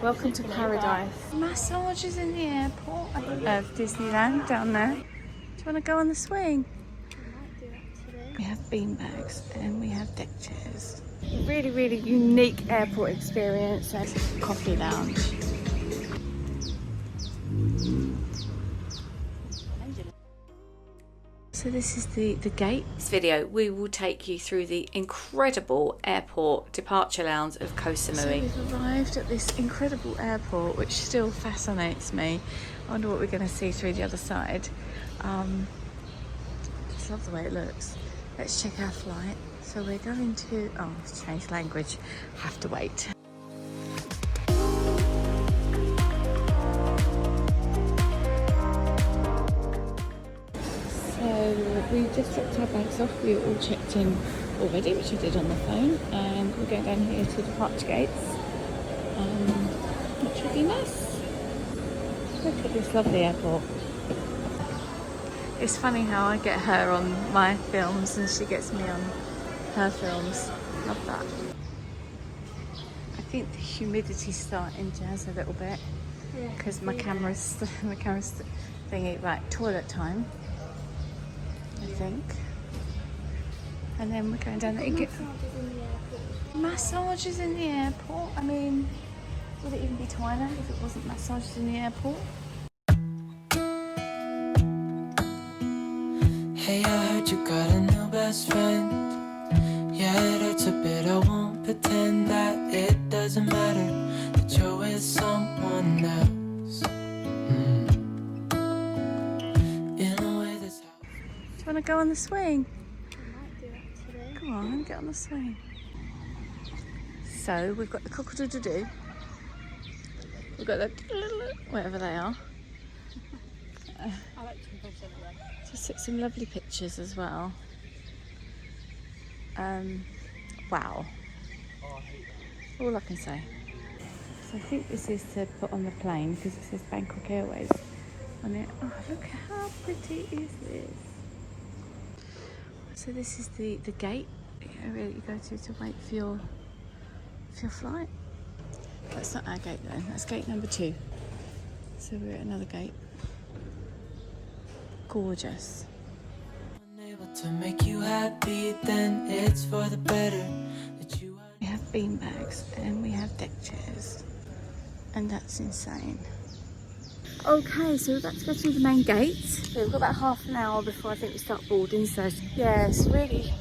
Welcome to paradise. Massages in the airport of Disneyland down there. Do you want to go on the swing? We have bean bags and we have deck chairs. A really, really unique airport experience and coffee lounge. So this is the gate. This video, we will take you through the incredible airport departure lounge of Koh Samui. So we've arrived at this incredible airport, which still fascinates me. I wonder what we're going to see through the other side. Just love the way it looks. Let's check our flight. So we're going to, oh, it's changed language. Have to wait. So we just dropped our bags off. We were all checked in already, which I did on the phone, and we're going down here to departure gates, which would be nice. Look at this lovely airport. It's funny how I get her on my films and she gets me on her films. Love that. I think the humidity's starting jazz a little bit because my camera's thingy. Right, toilet time, I think. And then we're going down there. Massages in the airport. I mean, would it even be Thailand if it wasn't massages in the airport? Hey, I heard you got a new best friend. Yeah, it hurts a bit. I won't pretend that it doesn't matter that you're with someone else. In a way that's how. Do you want to go on the swing? Come on, get on the swing. So we've got the cock-a-doodle-doo. We've got the whatever they are. I like to Just took some lovely pictures as well. Wow. All I can say. So I think this is to put on the plane because it says Bangkok Airways on it. Oh, look how pretty is this. So this is the gate area that you go to wait for your flight. That's not our gate though, that's gate number 2. So we're at another gate. Gorgeous. Unable to make you happy, then it's for the better that you are. We have bean bags and we have deck chairs, and that's insane. Okay, so we're about to go through the main gate. So we've got about half an hour before I think we start boarding. So yeah, it's really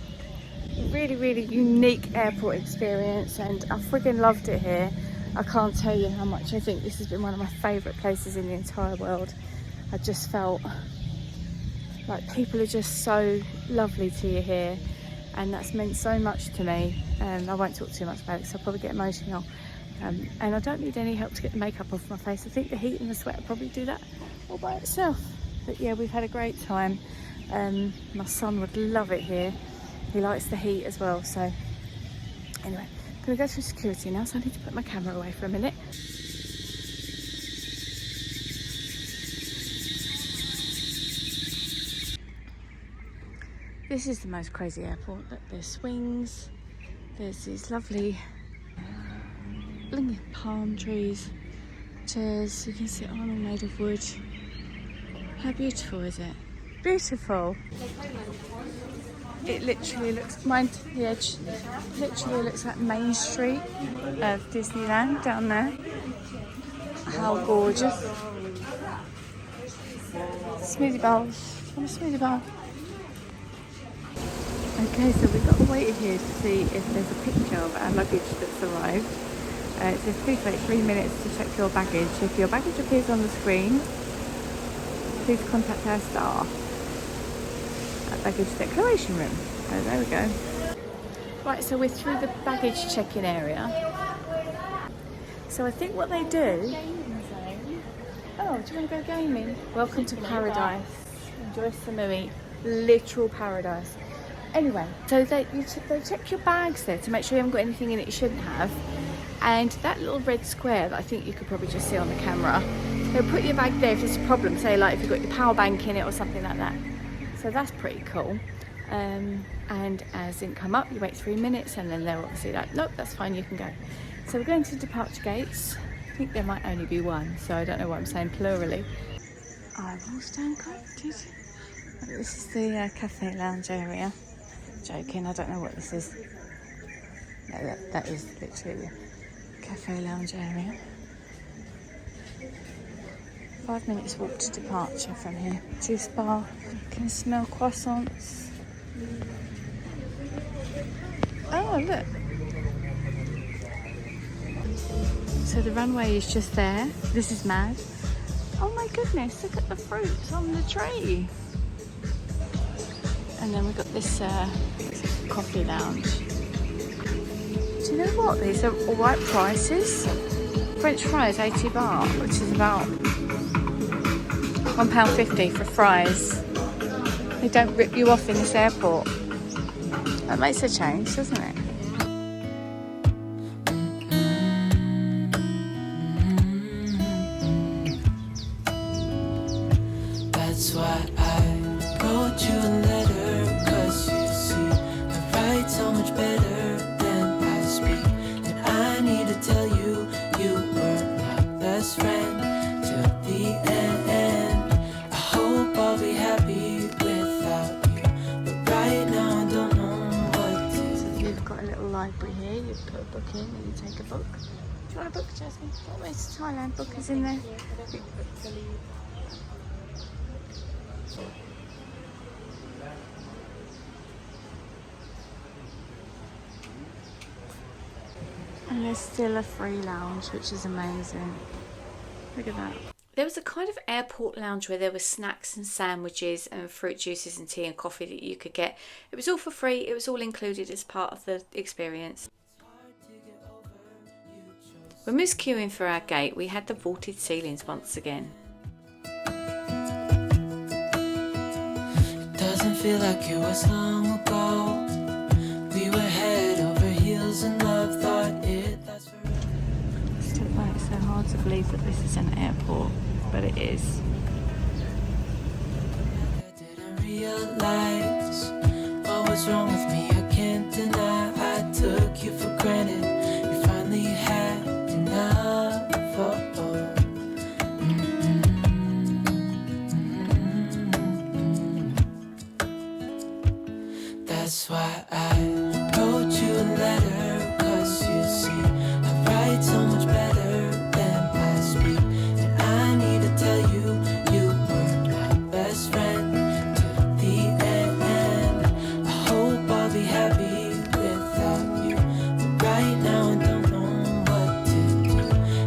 unique airport experience, and I friggin' loved it here. I can't tell you how much. I think this has been one of my favourite places in the entire world. I just felt like people are just so lovely to you here, and that's meant so much to me. I won't talk too much about it because I'll probably get emotional. And I don't need any help to get the makeup off my face. I think the heat and the sweat will probably do that all by itself. But yeah, we've had a great time. My son would love it here. He likes the heat as well. So anyway, I'm gonna go through security now, so I need to put my camera away for a minute. This is the most crazy airport. Look, there's swings, there's these lovely palm trees, chairs you can sit on, all made of wood. How beautiful is it? Beautiful. It literally looks, mind the edge, literally looks like Main Street of Disneyland down there. How gorgeous. Smoothie bowls. Do you want a smoothie bowl? Okay, so we've got to wait here to see if there's a picture of our luggage that's arrived. It says please wait 3 minutes to check your baggage. If your baggage appears on the screen, please contact our staff at baggage declaration room. So there we go. Right, so we're through the baggage check-in area. So I think what they do... Oh, do you want to go gaming? Welcome to paradise. Enjoy Samui. Literal paradise. Anyway, so they check your bags there to make sure you haven't got anything in it you shouldn't have. And that little red square that I think you could probably just see on the camera, they'll put your bag there if there's a problem, say like if you've got your power bank in it or something like that. So that's pretty cool. And as it come up, you wait 3 minutes and then they're obviously like, nope, that's fine, you can go. So we're going to departure gates. think there might only be one, so I don't know what I'm saying plurally. I will stand corrected. This is the cafe lounge area. Joking, I don't know what this is. No, that is literally the cafe lounge area. 5 minutes walk to departure from here. Juice bar. You can smell croissants. Oh, look. So the runway is just there. This is mad. Oh my goodness, look at the fruits on the tree. And then we've got this coffee lounge. Do you know what? These are all right prices. French fries, 80 baht, which is about £1.50 for fries. They don't rip you off in this airport. That makes a change, doesn't it? That's why I wrote you a letter, 'cause you see, I write so much better than I speak. And I need to tell you, you were my best friend till the end. I hope I'll be happy without you, but right now I don't know what to do. So you've got a little library here, you put a book in and you take a book. Do you want a book, Jasmine? Where's the Thailand book is in there? And there's still a free lounge, which is amazing. Look at that. There was a kind of airport lounge where there were snacks and sandwiches and fruit juices and tea and coffee that you could get. It was all for free. It was all included as part of the experience. When we was queuing for our gate, we had the vaulted ceilings once again. It doesn't feel like it was long ago. We were head over heels in love, thought it lasts forever. I still find it so hard to believe that this is an airport, but it is. I didn't realize what was wrong with me. I can't deny I took you for granted. You finally had enough. That's why I wrote you a letter, 'cause you see, I write so much better than I speak. And I need to tell you, you were my best friend till the end. I hope I'll be happy without you, but right now I don't know what to do.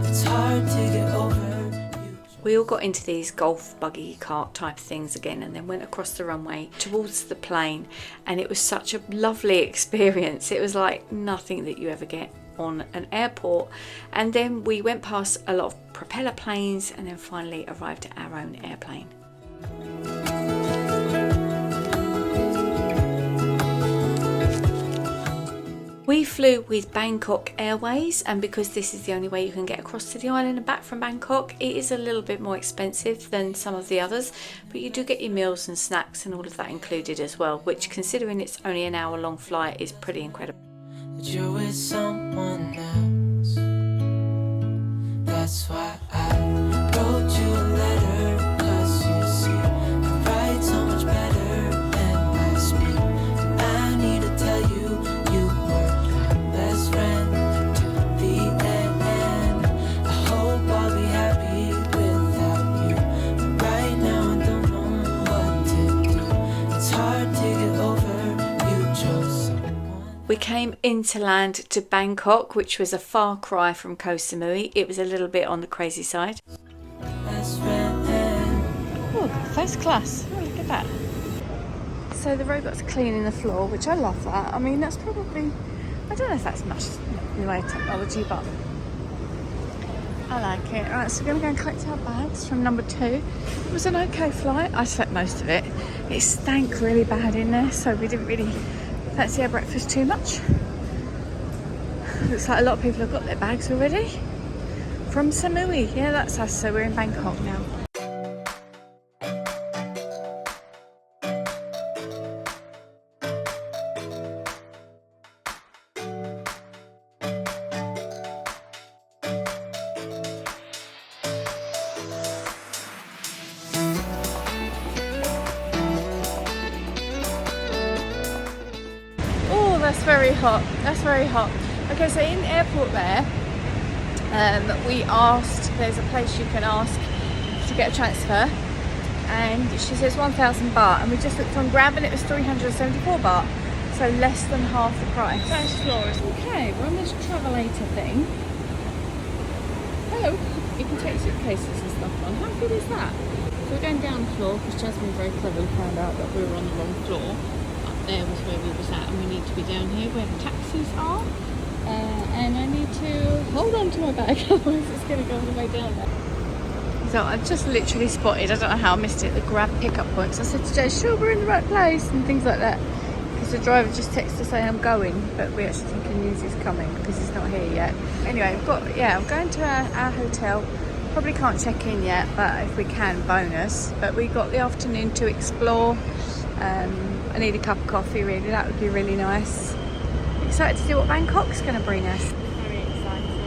It's hard to get over you. We all got into these golf buggy cart type things again and then went across the runway towards the plane, and it was such a lovely experience. It was like nothing that you ever get on an airport. And then we went past a lot of propeller planes and then finally arrived at our own airplane. We flew with Bangkok Airways, and because this is the only way you can get across to the island and back from Bangkok, it is a little bit more expensive than some of the others, but you do get your meals and snacks and all of that included as well, which, considering it's only an hour-long flight, is pretty incredible. That you're with someone else. That's why I wrote you a letter, 'cause you see, I write so much better than I speak. And I need to tell you, you were my best friend till the end. I hope I'll be happy without you, but right now I don't know what to do. It's hard to get over, you chose someone. We came into land to Bangkok, which was a far cry from Koh Samui. It was a little bit on the crazy side. Best friend. Oh, first class. Oh, look at that. So the robots are cleaning the floor, which I love that. I mean, that's probably, I don't know if that's much in the way of technology, but I like it. Right, so we're going to go and collect our bags from number 2. It was an okay flight. I slept most of it. It stank really bad in there, so we didn't really fancy our breakfast too much. Looks like a lot of people have got their bags already. From Samui. Yeah, that's us. So we're in Bangkok now. very hot. That's very hot. Okay, so in the airport there, we asked, there's a place you can ask to get a transfer, and she says 1,000 baht, and we just looked on Grab and it was 374 baht, so less than half the price. First floor is okay. We're on this travelator thing. Oh, you can take suitcases and stuff on. How good is that? So we're going down the floor because Jasmine very cleverly found out that we were on the wrong floor. Up there was where we was at, and we need to be down here where the taxis are. And I need to hold on to my bag, otherwise it's going to go all the way down there. So I've just literally spotted, I don't know how I missed it, the Grab pickup points. I said to Jay, sure we're in the right place and things like that. Because the driver just texted to say I'm going, but we actually think he knows he's coming because he's not here yet. Anyway, I'm going to our hotel. Probably can't check in yet, but if we can, bonus. But we got the afternoon to explore. I need a cup of coffee really, that would be really nice. Excited to see what Bangkok's going to bring us. Very excited.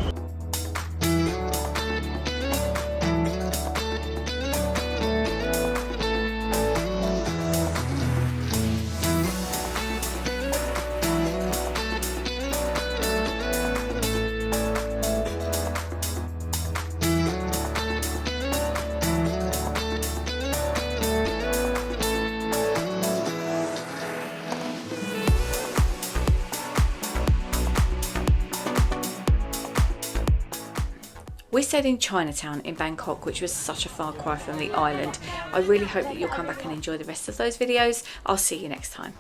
We stayed in Chinatown in Bangkok, which was such a far cry from the island. I really hope that you'll come back and enjoy the rest of those videos. I'll see you next time.